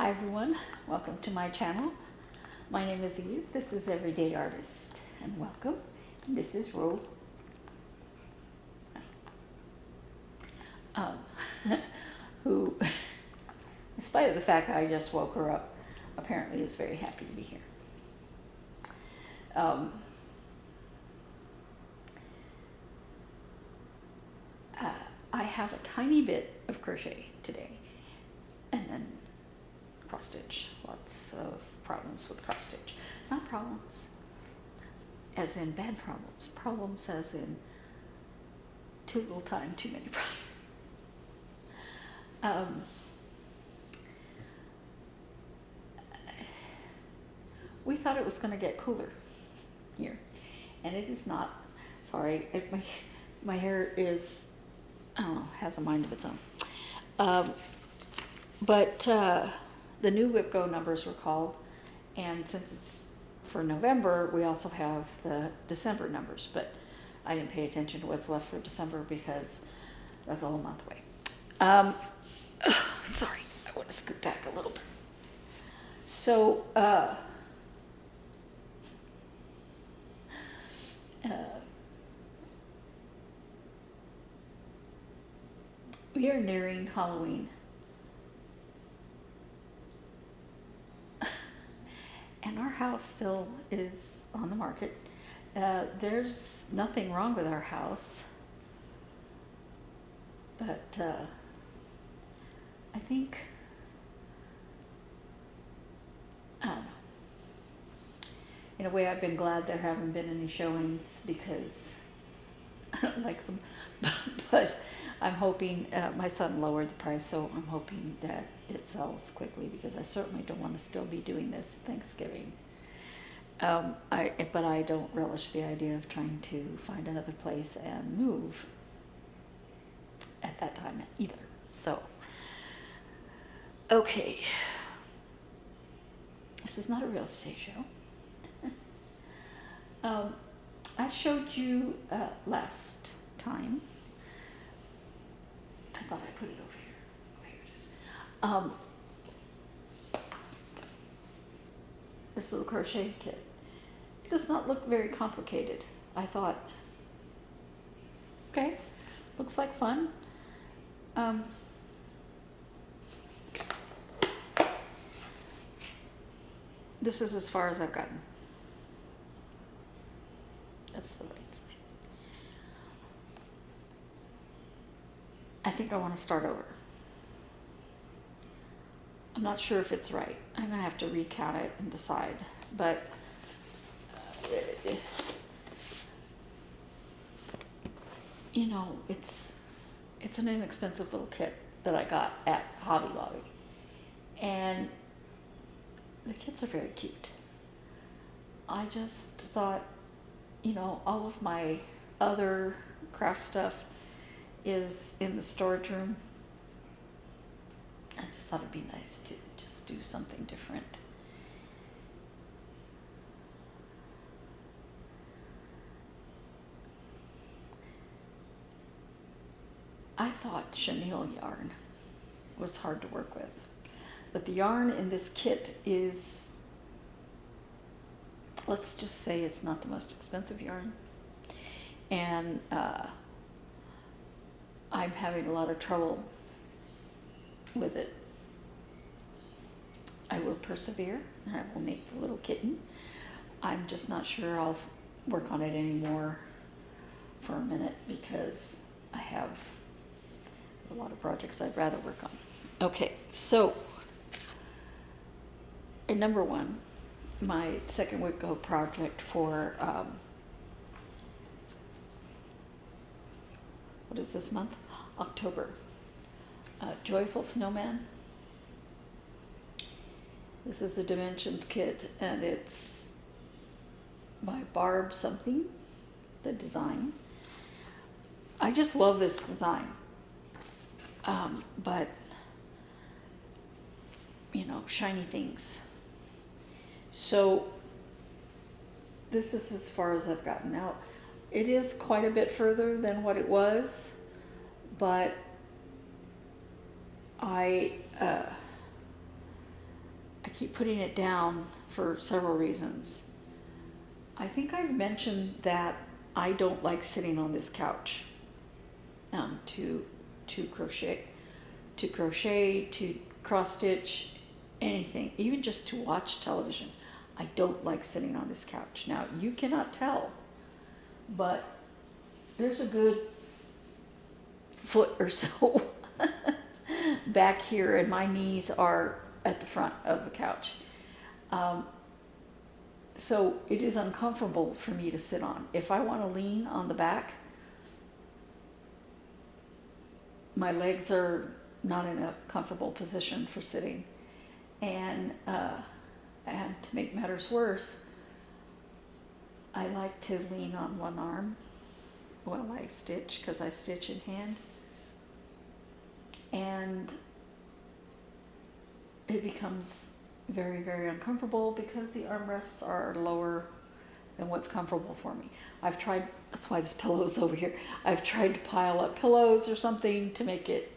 Hi everyone, welcome to my channel. My name is Eve, this is Everyday Artist, and welcome. This is Ro, who, in spite of the fact that I just woke her up, apparently is very happy to be here. I have a tiny bit of crochet today, and then cross stitch. Lots of problems with cross stitch. Not problems as in bad problems. Problems as in too little time, too many problems. We thought it was going to get cooler here, and it is not. Sorry, my hair is, I don't know, has a mind of its own. But the new WIPGO numbers were called, and since it's for November, we also have the December numbers, but I didn't pay attention to what's left for December because that's a whole month away. Sorry, I want to scoot back a little bit. So, we are nearing Halloween. And our house still is on the market. There's nothing wrong with our house, but I think, I don't know. In a way, I've been glad there haven't been any showings because I don't like them. But I'm hoping, my son lowered the price, so I'm hoping that it sells quickly because I certainly don't want to still be doing this Thanksgiving. But I don't relish the idea of trying to find another place and move at that time either. So, okay. This is not a real estate show. I showed you last time. I thought I put it over here. Oh, here it is. This little crochet kit. It does not look very complicated. I thought, okay, looks like fun. This is as far as I've gotten. That's the right side. I think I want to start over. I'm not sure if it's right. I'm going to have to recount it and decide. But you know, it's an inexpensive little kit that I got at Hobby Lobby. And the kits are very cute. I just thought, you know, all of my other craft stuff is in the storage room. I just thought it'd be nice to just do something different. I thought chenille yarn was hard to work with, but the yarn in this kit is, let's just say it's not the most expensive yarn. And I'm having a lot of trouble with it. I will persevere and I will make the little kitten. I'm just not sure I'll work on it anymore for a minute because I have a lot of projects I'd rather work on. Okay, so in number one, my second WIPGO project for what is this month? October. Joyful Snowman. This is a dimensions kit, and it's by Barb something, the design. I just love this design. But, you know, shiny things. So this is as far as I've gotten. Now, it is quite a bit further than what it was, but I I keep putting it down for several reasons. I think I've mentioned that I don't like sitting on this couch to crochet, to cross stitch, anything, even just to watch television. I don't like sitting on this couch. Now, you cannot tell, but there's a good foot or so back here, and my knees are at the front of the couch. So it is uncomfortable for me to sit on. If I want to lean on the back, my legs are not in a comfortable position for sitting. And to make matters worse, I like to lean on one arm while I stitch, because I stitch in hand. And it becomes very, very uncomfortable because the armrests are lower than what's comfortable for me. I've tried, that's why this pillow's over here. I've tried to pile up pillows or something to make it,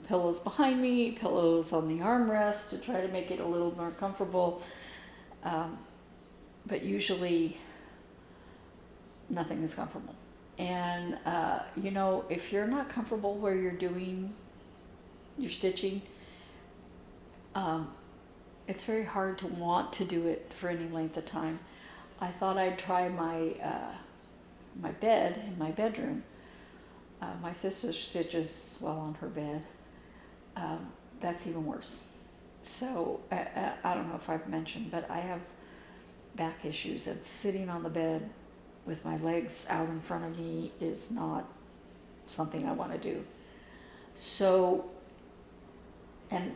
pillows behind me, pillows on the armrest, to try to make it a little more comfortable. But usually nothing is comfortable. And you know, if you're not comfortable where you're doing your stitching, it's very hard to want to do it for any length of time. I thought I'd try my my bed in my bedroom. My sister stitches well on her bed. That's even worse. So I don't know if I've mentioned, but I have back issues, and sitting on the bed with my legs out in front of me is not something I want to do. So, and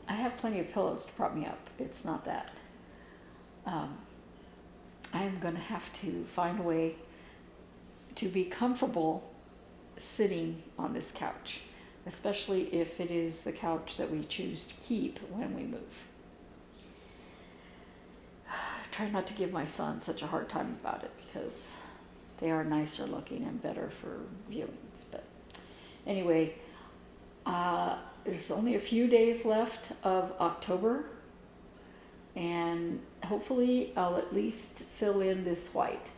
I have plenty of pillows to prop me up. It's not that. I'm going to have to find a way to be comfortable sitting on this couch, especially if it is the couch that we choose to keep when we move. I try not to give my son such a hard time about it, because they are nicer looking and better for viewings. But anyway, there's only a few days left of October, and hopefully I'll at least fill in this white.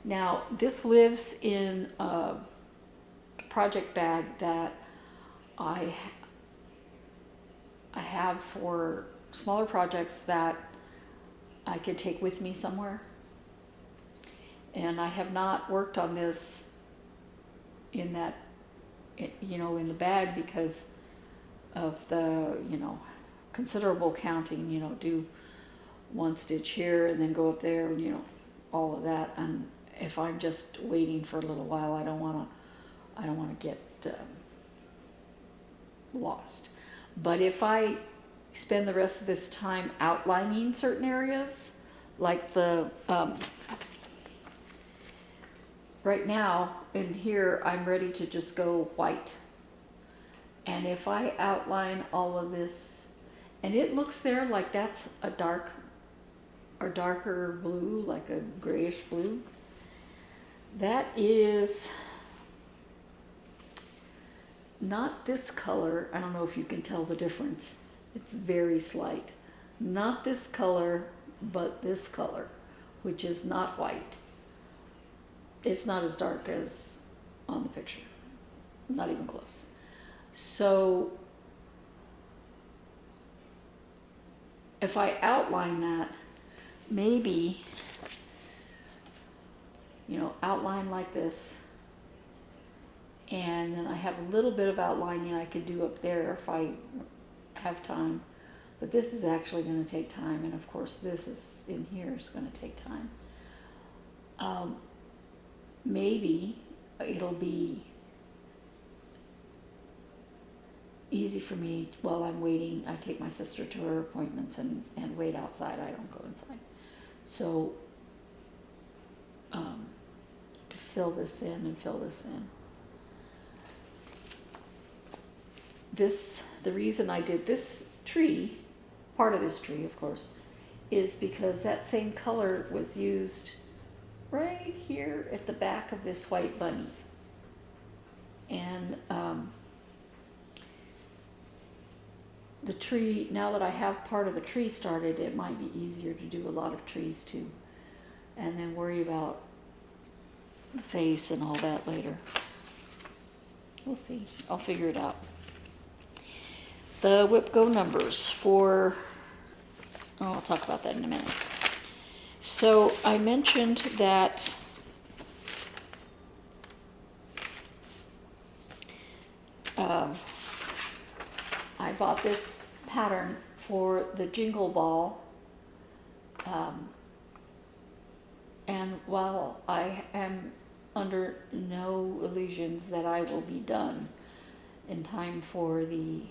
Now, this lives in a project bag that I have for smaller projects that I can take with me somewhere. And I have not worked on this in that, you know, in the bag, because of the, you know, considerable counting, you know, do one stitch here and then go up there, you know, all of that. And if I'm just waiting for a little while, I don't want to get lost. But if I spend the rest of this time outlining certain areas, like the right now in here, I'm ready to just go white. And if I outline all of this, and it looks there like that's a dark or darker blue, like a grayish blue, that is not this color. I don't know if you can tell the difference. It's very slight. Not this color, but this color, which is not white. It's not as dark as on the picture, not even close. So if I outline that, maybe, you know, outline like this, and then I have a little bit of outlining I could do up there if I have time. But this is actually going to take time, and of course this is in here is going to take time. Maybe it'll be easy for me while I'm waiting. I take my sister to her appointments and wait outside. I don't go inside. So to fill this in and fill this in. The reason I did this tree, part of this tree of course, is because that same color was used right here at the back of this white bunny. And the tree, now that I have part of the tree started, it might be easier to do a lot of trees too. And then worry about the face and all that later. We'll see. I'll figure it out. The WIPGO numbers for, I'll talk about that in a minute. So I mentioned that I bought this pattern for the Jingle Ball, and while I am under no illusions that I will be done in time for the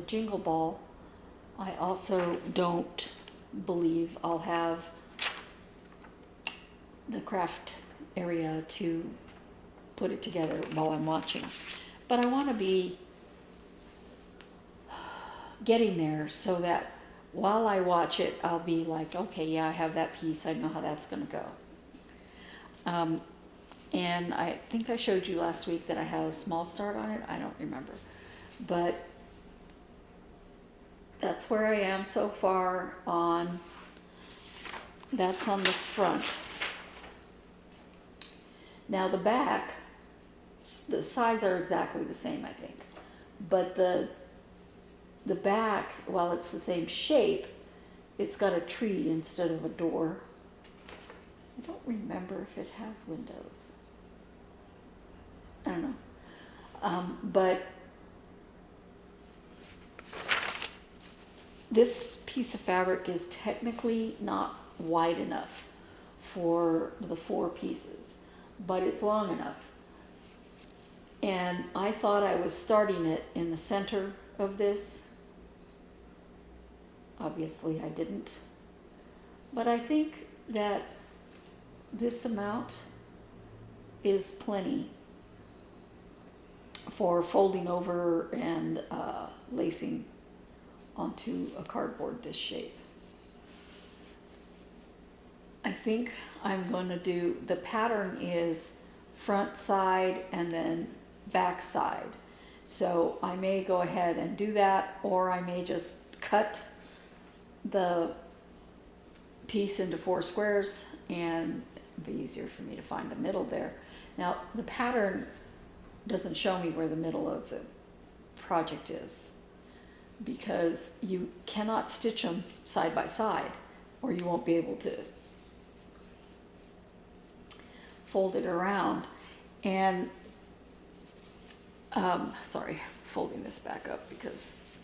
Jingle Ball, I also don't believe I'll have the craft area to put it together while I'm watching. But I want to be getting there so that while I watch it, I'll be like, okay, yeah, I have that piece. I know how that's going to go. And I think I showed you last week that I had a small start on it. I don't remember. But that's where I am so far on, that's on the front. Now the back, the sides are exactly the same, I think. But the back, while it's the same shape, it's got a tree instead of a door. I don't remember if it has windows. I don't know. But this piece of fabric is technically not wide enough for the 4 pieces, but it's long enough. And I thought I was starting it in the center of this. Obviously I didn't. But I think that this amount is plenty for folding over and lacing onto a cardboard this shape. I think I'm going to do, the pattern is front side and then back side. So I may go ahead and do that, or I may just cut the piece into 4 squares and it'll be easier for me to find the middle there. Now the pattern doesn't show me where the middle of the project is, because you cannot stitch them side by side or you won't be able to fold it around. And sorry, folding this back up because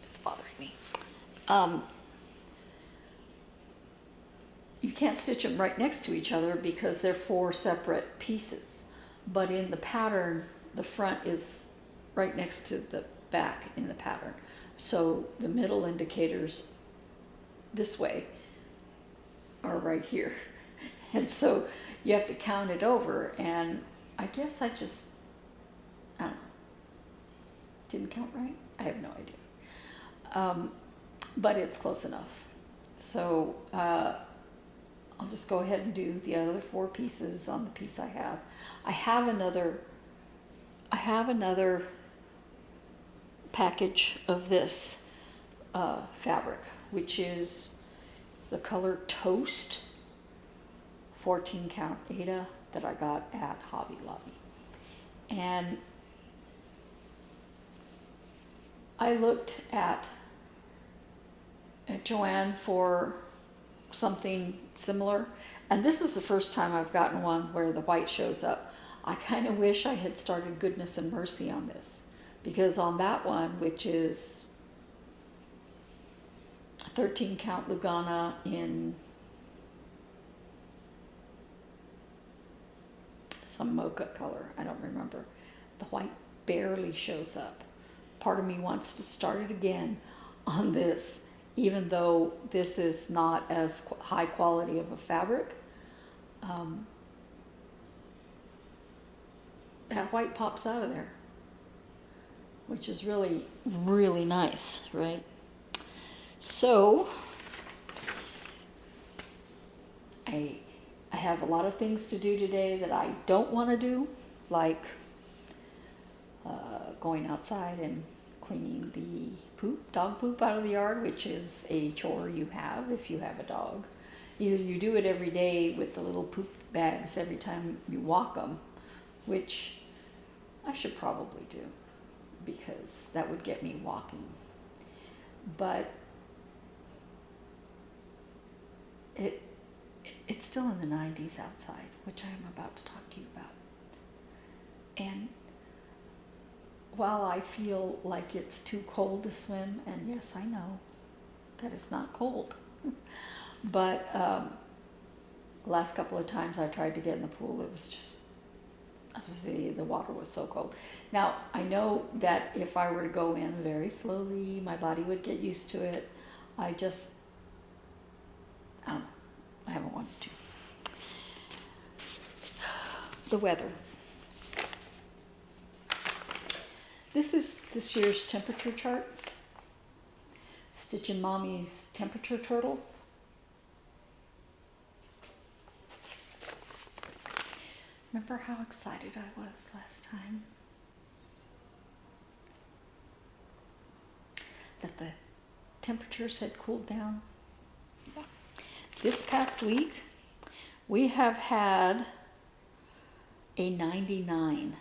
it's bothering me. You can't stitch them right next to each other because they're 4 separate pieces. But in the pattern, the front is right next to the back in the pattern. So the middle indicators this way are right here. And so you have to count it over, and I guess I don't know, didn't count right? I have no idea. But it's close enough. So I'll just go ahead and do the other 4 pieces on the piece I have. I have another package of this fabric, which is the color Toast 14 count Aida that I got at Hobby Lobby. And I looked at Joanne for something similar, and this is the first time I've gotten one where the white shows up. I kind of wish I had started Goodness and Mercy on this, because on that one, which is 13 count Lugana in some mocha color, I don't remember, the white barely shows up. Part of me wants to start it again on this, even though this is not as high quality of a fabric. That white pops out of there, which is really, really nice, right? So I have a lot of things to do today that I don't want to do, like going outside and cleaning the dog poop out of the yard, which is a chore you have if you have a dog. Either you do it every day with the little poop bags every time you walk them, which I should probably do because that would get me walking. But it's still in the 90s outside, which I am about to talk to you about. And while I feel like it's too cold to swim, and yes, I know that it's not cold, but the last couple of times I tried to get in the pool, it was just, obviously the water was so cold. Now, I know that if I were to go in very slowly, my body would get used to it. I don't know, I haven't wanted to. The weather. This is this year's temperature chart. Stitchin' Mommy's temperature turtles. Remember how excited I was last time? That the temperatures had cooled down. Yeah. This past week, we have had a 99.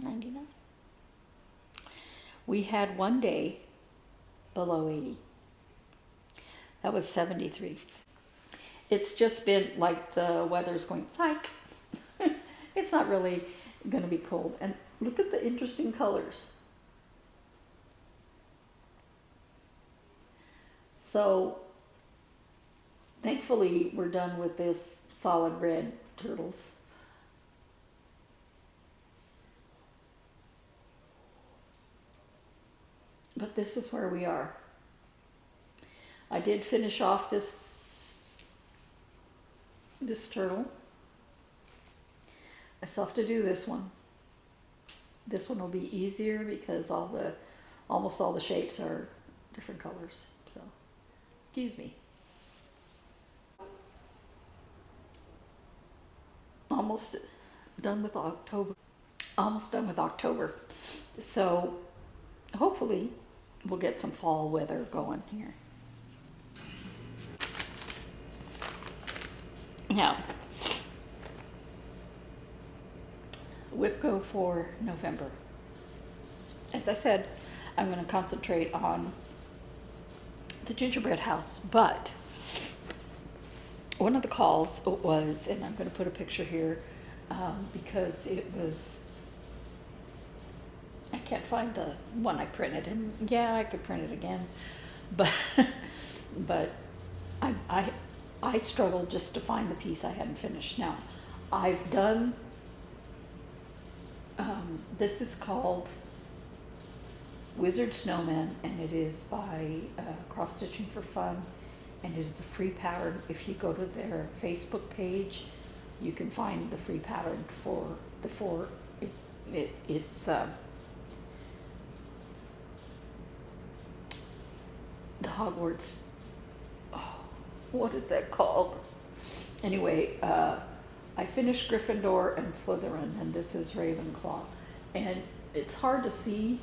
99. We had one day below 80. That was 73. It's just been like the weather's going, psych. It's not really going to be cold. And look at the interesting colors. So thankfully we're done with this solid red turtles. But this is where we are. I did finish off this turtle. I still have to do this one. This one will be easier because almost all the shapes are different colors. So, excuse me. Almost done with October. Almost done with October. So, hopefully we'll get some fall weather going here. Now, WIPGO for November. As I said, I'm going to concentrate on the gingerbread house, but one of the calls was, and I'm going to put a picture here because it was, I can't find the one I printed, and yeah, I could print it again, but I struggled just to find the piece I hadn't finished. Now, I've done, this is called Wizard Snowman, and it is by Cross Stitching for Fun, and it is a free pattern. If you go to their Facebook page, you can find the free pattern for the it's the Hogwarts, what is that called? Anyway, I finished Gryffindor and Slytherin, and this is Ravenclaw. And it's hard to see,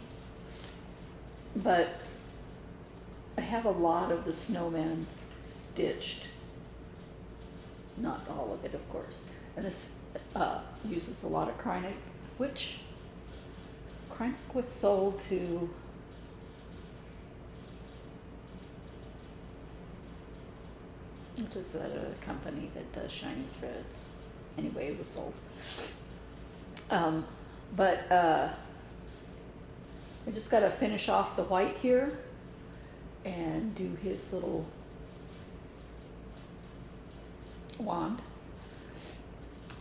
but I have a lot of the Snowman stitched. Not all of it, of course. And this uses a lot of Kreinik, which Kreinik was sold to what is that, a company that does shiny threads? Anyway, it was sold. But I just got to finish off the white here and do his little wand.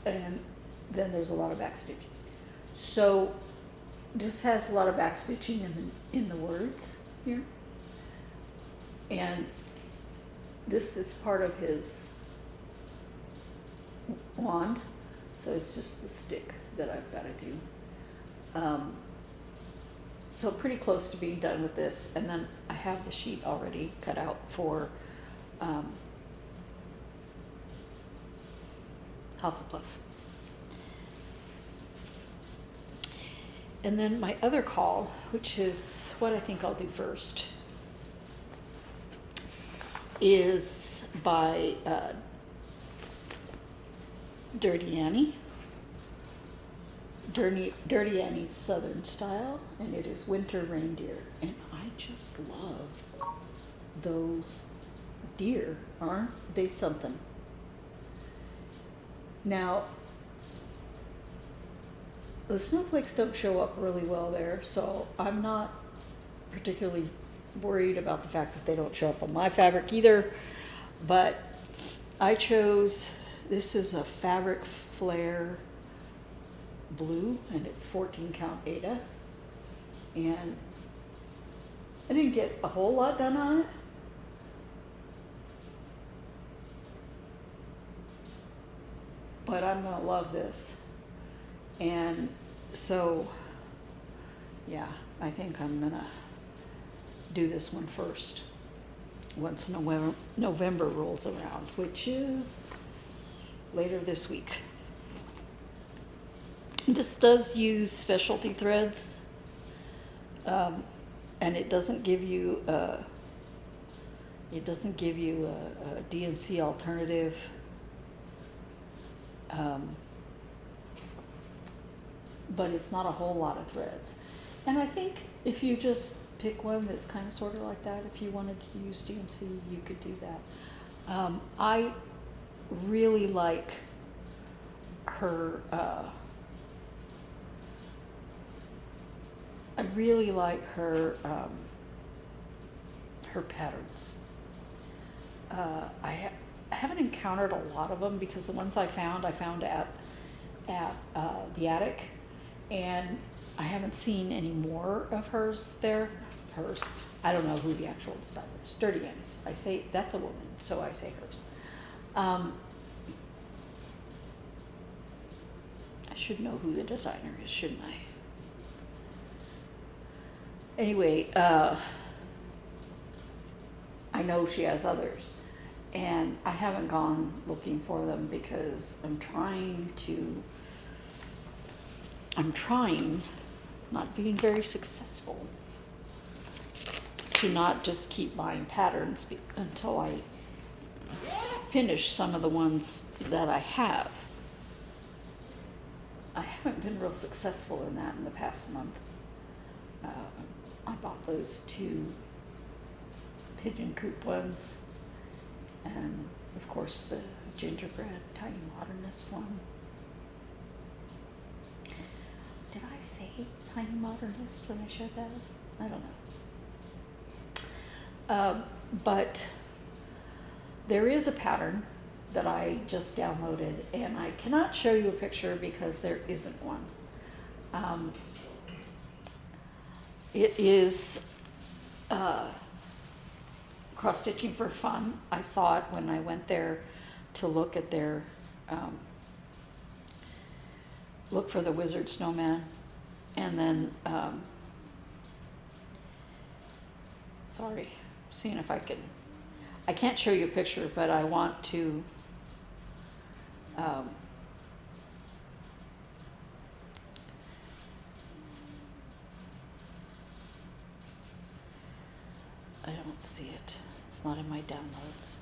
And then there's a lot of back stitching. So this has a lot of back stitching in the words here. And this is part of his wand, so it's just the stick that I've got to do. So pretty close to being done with this, and then I have the sheet already cut out for Hufflepuff. And then my other call, which is what I think I'll do first, is by Dirty Annie. Dirty Annie's Southern Style, and it is Winter Reindeer. And I just love those deer, aren't they something? Now, the snowflakes don't show up really well there, so I'm not particularly worried about the fact that they don't show up on my fabric either. But I chose, this is a fabric flare blue, and it's 14 count Aida, and I didn't get a whole lot done on it, but I'm gonna love this. And so yeah, I think I'm gonna do this one first once November rolls around, which is later this week. This does use specialty threads, and it doesn't give you a DMC alternative. But it's not a whole lot of threads. And I think if you just pick one that's kind of sort of like that, if you wanted to use DMC, you could do that. I really like her her patterns. I haven't encountered a lot of them because the ones I found at the attic, and I haven't seen any more of hers there. Hers. I don't know who the actual designer is. Dirty Annie's. I say that's a woman, so I say hers. I should know who the designer is, shouldn't I? Anyway, I know she has others, and I haven't gone looking for them because I'm trying, not being very successful, to not just keep buying patterns until I finish some of the ones that I have. I haven't been real successful in that in the past month. I bought those 2 pigeon coop ones, and of course the Gingerbread Tiny Modernist one. Did I say Tiny Modernist when I showed that? I don't know. But there is a pattern that I just downloaded, and I cannot show you a picture because there isn't one. It is cross-stitching for fun. I saw it when I went there to look at their look for the Wizard Snowman, and then sorry, seeing if I can't show you a picture, but I want to I don't see it. It's not in my downloads.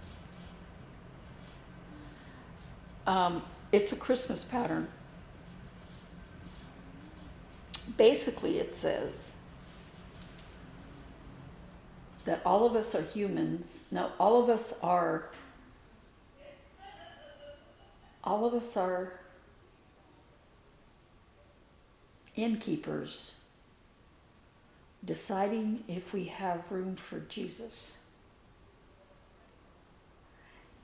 It's a Christmas pattern. Basically, it says that all of us are humans. No, all of us are innkeepers deciding if we have room for Jesus.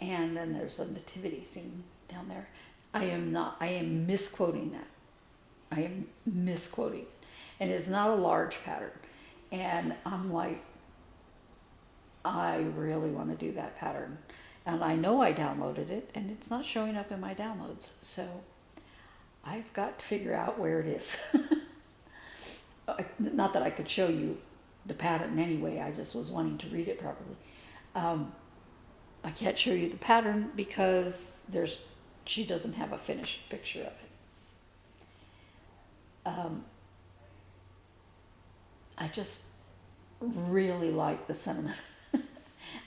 And then there's a nativity scene down there. I am misquoting that. I am misquoting it. And it's not a large pattern. And I'm like, I really want to do that pattern. And I know I downloaded it, and it's not showing up in my downloads. So I've got to figure out where it is. Not that I could show you the pattern anyway, I just was wanting to read it properly. I can't show you the pattern because she doesn't have a finished picture of it. I just really like the cinnamon.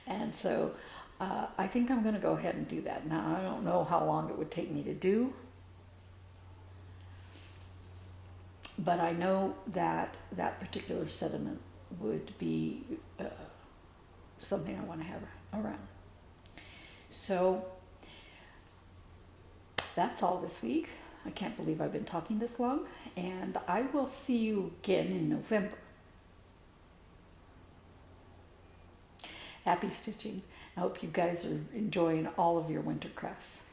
And so I think I'm going to go ahead and do that. Now, I don't know how long it would take me to do, but I know that that particular sediment would be something I want to have around. So that's all this week. I can't believe I've been talking this long, and I will see you again in November. Happy stitching. I hope you guys are enjoying all of your winter crafts.